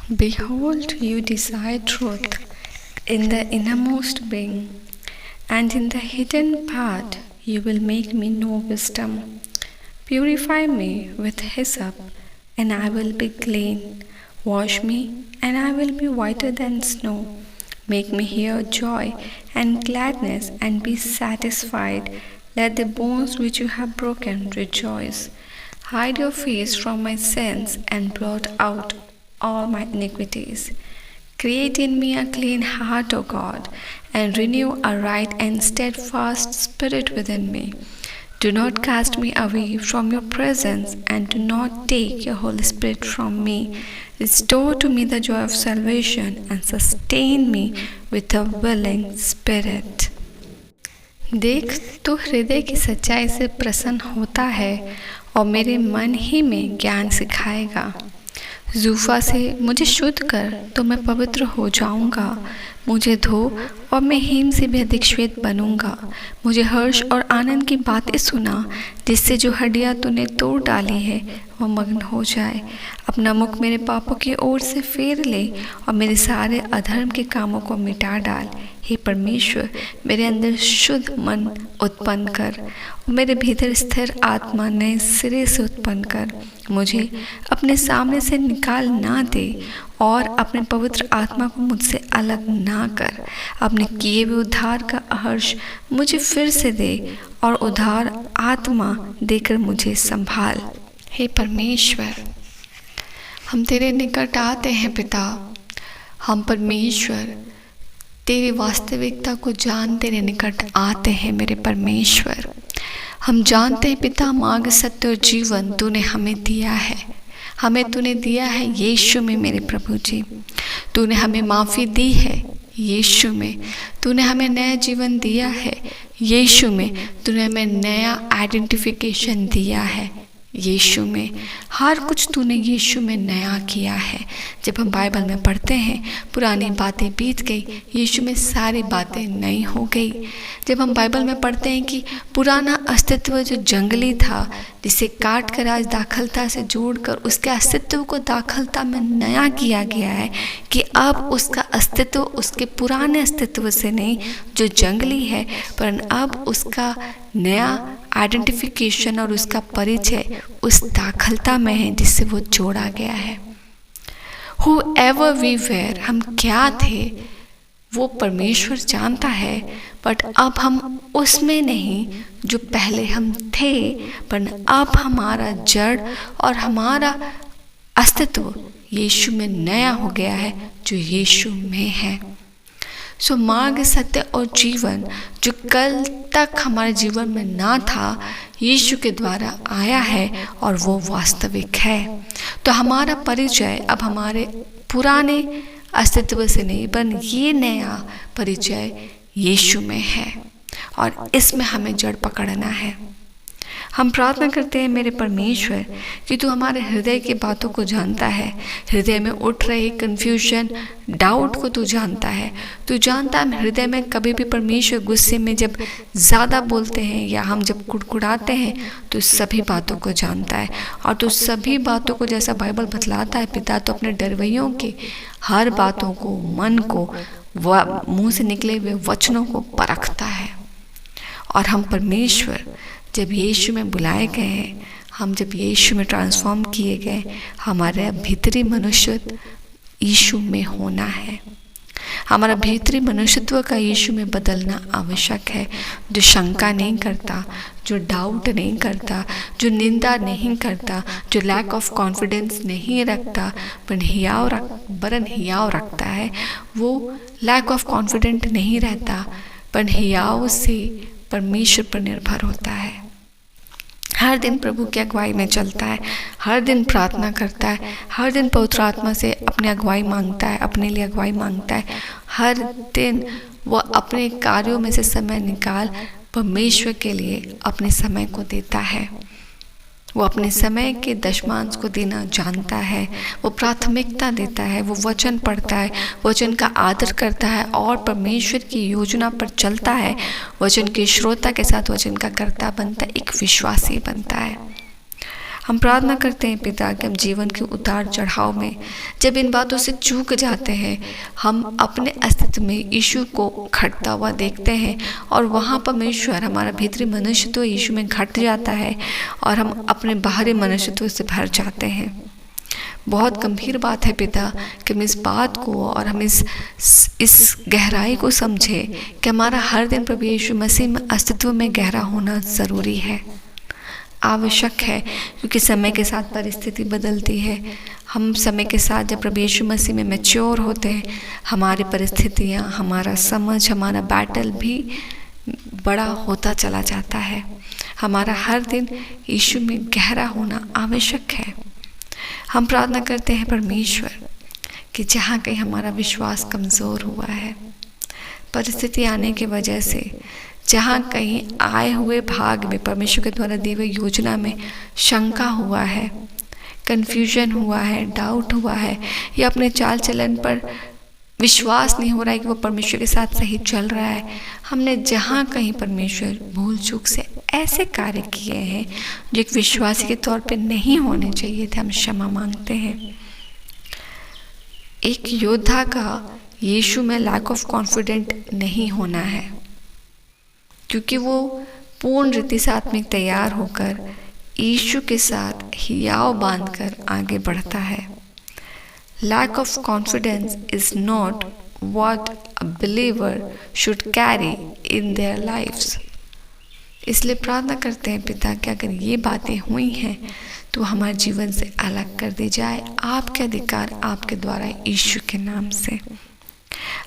Behold, you desire truth in the innermost being, and in the hidden part you will make me know wisdom. Purify me with hyssop, and I will be clean. Wash me, and I will be whiter than snow. Make me hear joy and gladness, and be satisfied. Let the bones which you have broken rejoice. Hide your face from my sins, and blot out all my iniquities. Create in me a clean heart, O God, and renew a right and steadfast spirit within me. Do not cast me away from your presence, and do not take your Holy Spirit from me. Restore to me the joy of salvation, and sustain me with a willing spirit. देख, तू हृदय की सच्चाई से प्रसन्न होता है और मेरे मन ही में ज्ञान सिखाएगा। जूफा से मुझे शुद्ध कर तो मैं पवित्र हो जाऊंगा। मुझे धो और मैं हिम से भी अधिक श्वेत बनूंगा। मुझे हर्ष और आनंद की बातें सुना, जिससे जो हड्डियां तूने तोड़ डाली है वह मग्न हो जाए। अपना मुख मेरे पापों की ओर से फेर ले और मेरे सारे अधर्म के कामों को मिटा डाल। हे परमेश्वर, मेरे अंदर शुद्ध मन उत्पन्न कर और मेरे भीतर स्थिर आत्मा नए सिरे से उत्पन्न कर। मुझे अपने सामने से निकाल ना दे और अपने पवित्र आत्मा को मुझसे अलग ना कर। अपने किए हुए उद्धार का हर्ष मुझे फिर से दे और उद्धार आत्मा देकर मुझे संभाल। हे परमेश्वर, हम तेरे निकट आते हैं पिता। हम परमेश्वर तेरी वास्तविकता को जान तेरे निकट आते हैं मेरे परमेश्वर। हम जानते हैं पिता, मार्ग, सत्य और जीवन तूने हमें दिया है। हमें तूने दिया है यीशु में मेरे प्रभु जी। तूने हमें माफ़ी दी है यीशु में। तूने हमें नया जीवन दिया है यीशु में। तूने हमें नया आइडेंटिफिकेशन दिया है यीशु में। हर कुछ तूने यीशु में नया किया है। जब हम बाइबल में पढ़ते हैं, पुरानी बातें बीत गई, यीशु में सारी बातें नई हो गई। जब हम बाइबल में पढ़ते हैं कि पुराना अस्तित्व जो जंगली था, जिसे काट कर आज दाखलता से जोड़कर उसके अस्तित्व को दाखलता में नया किया गया है, कि अब उसका अस्तित्व उसके पुराने अस्तित्व से नहीं जो जंगली है, पर अब उसका नया आइडेंटिफिकेशन और उसका परिचय उस दाखलता में है जिससे वो जोड़ा गया है। Whoever we were, हम क्या थे वो परमेश्वर जानता है, बट अब हम उसमें नहीं जो पहले हम थे, पर अब हमारा जड़ और हमारा अस्तित्व यीशु में नया हो गया है जो यीशु में है। सो मार्ग, सत्य और जीवन जो कल तक हमारे जीवन में ना था, यीशु के द्वारा आया है और वो वास्तविक है। तो हमारा परिचय अब हमारे पुराने अस्तित्व से नहीं, पर ये नया परिचय यीशु में है और इसमें हमें जड़ पकड़ना है। हम प्रार्थना करते हैं मेरे परमेश्वर कि तू हमारे हृदय की बातों को जानता है। हृदय में उठ रही कन्फ्यूजन, डाउट को तू जानता है। तू जानता है हम हृदय में कभी भी परमेश्वर गुस्से में जब ज़्यादा बोलते हैं या हम जब कुड़कुड़ाते हैं, तो सभी बातों को जानता है। और तू सभी बातों को, जैसा बाइबल बतलाता है पिता, तो अपने डरवैयों के हर बातों को, मन को, मुँह से निकले हुए वचनों को परखता है। और हम परमेश्वर जब यीशु में बुलाए गए हैं, हम जब यीशु में ट्रांसफॉर्म किए गए, हमारा भीतरी मनुष्यत्व यीशु में होना है। हमारा भीतरी मनुष्यत्व का यीशु में बदलना आवश्यक है। जो शंका नहीं करता, जो डाउट नहीं करता, जो निंदा नहीं करता, जो लैक ऑफ कॉन्फिडेंस नहीं रखता, वरन हियाव रखता है, वो लैक ऑफ कॉन्फिडेंट नहीं रहता, पर हियाव से परमेश्वर पर निर्भर होता है। हर दिन प्रभु की अगुवाई में चलता है, हर दिन प्रार्थना करता है, हर दिन पवित्र आत्मा से अपनी अगुवाई मांगता है, अपने लिए अगुवाई मांगता है। हर दिन वो अपने कार्यों में से समय निकाल परमेश्वर के लिए अपने समय को देता है। वो अपने समय के दशमांश को देना जानता है। वो प्राथमिकता देता है, वो वचन पढ़ता है, वचन का आदर करता है और परमेश्वर की योजना पर चलता है। वचन के श्रोता के साथ वचन का कर्ता बनता है, एक विश्वासी बनता है। हम प्रार्थना करते हैं पिता कि हम जीवन के उतार चढ़ाव में जब इन बातों से चूक जाते हैं, हम अपने अस्तित्व में यीशु को घटता हुआ देखते हैं और वहाँ परमेश्वर हमारा भीतरी मनुष्यत्व यीशु में घट जाता है और हम अपने बाहरी मनुष्यत्व से भर जाते हैं। बहुत गंभीर बात है पिता कि हम इस बात को और हम इस गहराई को समझें कि हमारा हर दिन प्रभु यीशु मसीह में अस्तित्व में गहरा होना ज़रूरी है, आवश्यक है, क्योंकि समय के साथ परिस्थिति बदलती है। हम समय के साथ जब प्रभु यीशु मसीह में मैच्योर होते हैं, हमारी परिस्थितियाँ, हमारा समझ, हमारा बैटल भी बड़ा होता चला जाता है। हमारा हर दिन यीशु में गहरा होना आवश्यक है। हम प्रार्थना करते हैं परमेश्वर कि जहाँ कहीं हमारा विश्वास कमज़ोर हुआ है, परिस्थिति आने की वजह से, जहाँ कहीं आए हुए भाग में परमेश्वर के द्वारा दी हुई योजना में शंका हुआ है, कन्फ्यूजन हुआ है, डाउट हुआ है, या अपने चाल चलन पर विश्वास नहीं हो रहा है कि वो परमेश्वर के साथ सही चल रहा है, हमने जहाँ कहीं परमेश्वर भूल चूक से ऐसे कार्य किए हैं जो एक विश्वासी के तौर पे नहीं होने चाहिए थे, हम क्षमा मांगते हैं। एक योद्धा का यीशु में लैक ऑफ कॉन्फिडेंट नहीं होना है, क्योंकि वो पूर्ण रीति से आत्मिक तैयार होकर यीशु के साथ हियाव बांधकर आगे बढ़ता है। Lack of confidence is not what a believer should carry in their lives। इसलिए प्रार्थना करते हैं पिता कि अगर ये बातें हुई हैं तो हमारे जीवन से अलग कर दी जाए, आपके अधिकार आपके द्वारा यीशु के नाम से।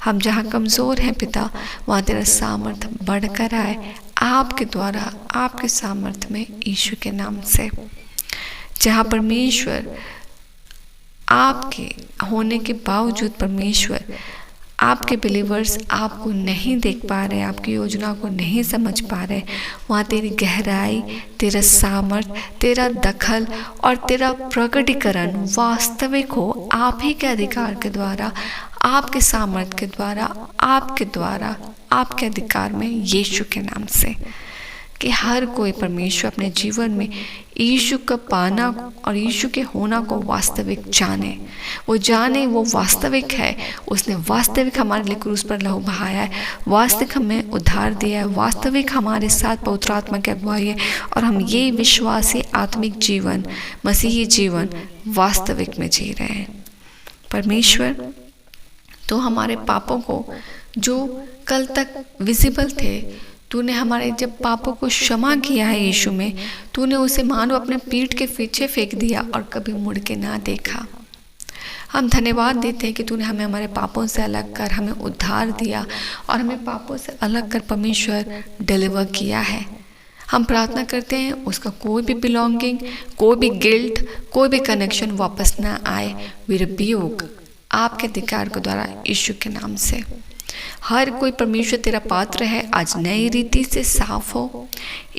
हम जहाँ कमज़ोर हैं पिता, वहाँ तेरा सामर्थ बढ़कर आए आपके द्वारा, आपके सामर्थ में यीशु के नाम से। जहाँ परमेश्वर आपके होने के बावजूद परमेश्वर आपके बिलीवर्स आपको नहीं देख पा रहे, आपकी योजना को नहीं समझ पा रहे, वहाँ तेरी गहराई, तेरा सामर्थ, तेरा दखल और तेरा प्रकटीकरण वास्तविक हो आप ही के अधिकार के द्वारा, आपके सामर्थ के द्वारा, आपके अधिकार में यीशु के नाम से। कि हर कोई परमेश्वर अपने जीवन में यीशु का पाना और यीशु के होना को वास्तविक जाने, वो जाने वो वास्तविक है, उसने वास्तविक हमारे लिए क्रूस पर लहू बहाया है, वास्तविक हमें उद्धार दिया है, वास्तविक हमारे साथ पवित्र आत्मा की अगुवाई है, और हम ये विश्वासी आत्मिक जीवन, मसीही जीवन वास्तविक में जी रहे हैं। परमेश्वर तो हमारे पापों को जो कल तक विजिबल थे, तूने हमारे जब पापों को क्षमा किया है यीशु में, तूने उसे मानो अपने पीठ के पीछे फेंक दिया और कभी मुड़ के ना देखा। हम धन्यवाद देते हैं कि तूने हमें हमारे पापों से अलग कर हमें उद्धार दिया और हमें पापों से अलग कर परमेश्वर डिलीवर किया है। हम प्रार्थना करते हैं उसका कोई भी बिलोंगिंग, कोई भी गिल्ट, कोई भी कनेक्शन वापस ना आए। वी रिब्यूक आपके अधिकार के द्वारा यीशु के नाम से। हर कोई परमेश्वर तेरा पात्र है, आज नई रीति से साफ हो,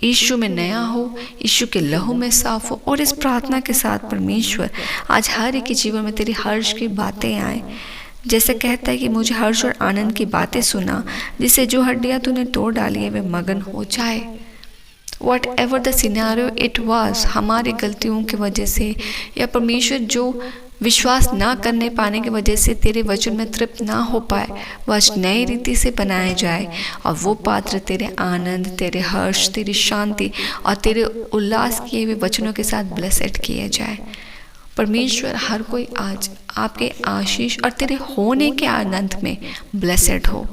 यीशु में नया हो, यीशु के लहू में साफ हो। और इस प्रार्थना के साथ परमेश्वर आज हर एक के जीवन में तेरी हर्ष की बातें आए। जैसे कहता है कि मुझे हर्ष और आनंद की बातें सुना, जिससे जो हड्डियाँ तूने तोड़ डाली है वे मगन हो जाए। What ever the scenario it was, हमारी गलतियों की वजह से या परमेश्वर जो विश्वास ना करने पाने की वजह से तेरे वचन में तृप्त ना हो पाए, वह नई रीति से बनाया जाए और वो पात्र तेरे आनंद, तेरे हर्ष, तेरी शांति और तेरे उल्लास किए हुए वचनों के साथ ब्लेसेड किए जाए। परमेश्वर हर कोई आज आपके आशीष और तेरे होने के आनंद में ब्लेसेड हो।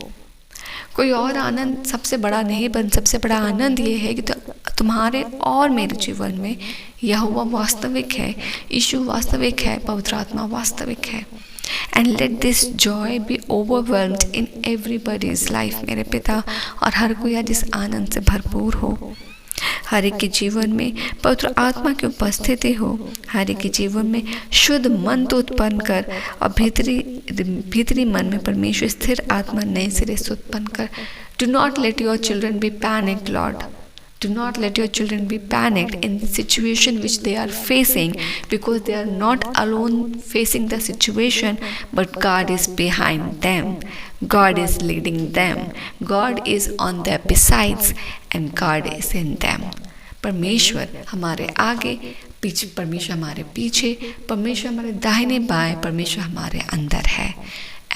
कोई और आनंद सबसे बड़ा नहीं बन, सबसे बड़ा आनंद ये है कि तुम्हारे और मेरे जीवन में यहोवा वास्तविक है, यीशु वास्तविक है, पवित्र आत्मा वास्तविक है। And let this joy be overwhelmed in everybody's life मेरे पिता, और हर कोई आज इस आनंद से भरपूर हो। हर एक के जीवन में पवित्र आत्मा की उपस्थिति हो, हर एक के जीवन में शुद्ध मन तो उत्पन्न कर और भीतरी मन में परमेश्वर स्थिर आत्मा नए सिरे से उत्पन्न कर। Do not let your children be panicked lord, do not let your children be panicked in the situation which they are facing, because they are not alone facing the situation, but God is behind them, God is leading them, God is on their besides, and God is in them। परमेश्वर हमारे आगे, परमेश्वर हमारे पीछे, परमेश्वर हमारे दाहिने बाएं, परमेश्वर हमारे अंदर है।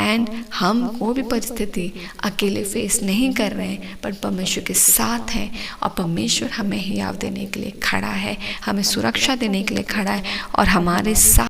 एंड हम कोई भी परिस्थिति अकेले फेस नहीं कर रहे हैं, पर परमेश्वर के साथ हैं और परमेश्वर हमें हियाव देने के लिए खड़ा है, हमें सुरक्षा देने के लिए खड़ा है और हमारे साथ